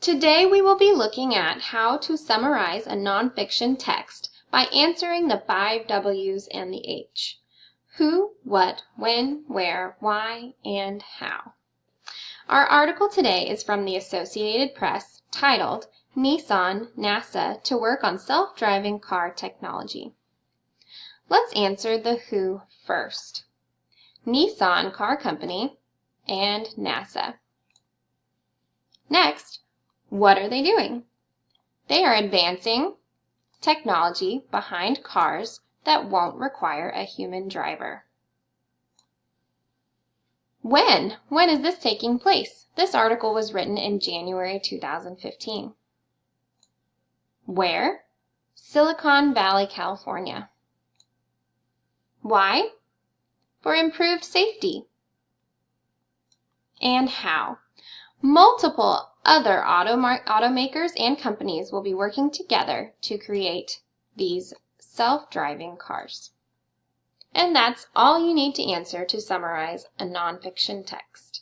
Today we will be looking at how to summarize a nonfiction text by answering the 5 W's and the H. Who, what, when, where, why, and how. Our article today is from the Associated Press titled, Nissan, NASA to work on self-driving car technology. Let's answer the who first. Nissan Car Company and NASA. Next, what are they doing? They are advancing technology behind cars that won't require a human driver. When? When is this taking place? This article was written in January 2015. Where? Silicon Valley, California. Why? For improved safety. And how? Multiple other automakers and companies will be working together to create these self-driving cars. And that's all you need to answer to summarize a nonfiction text.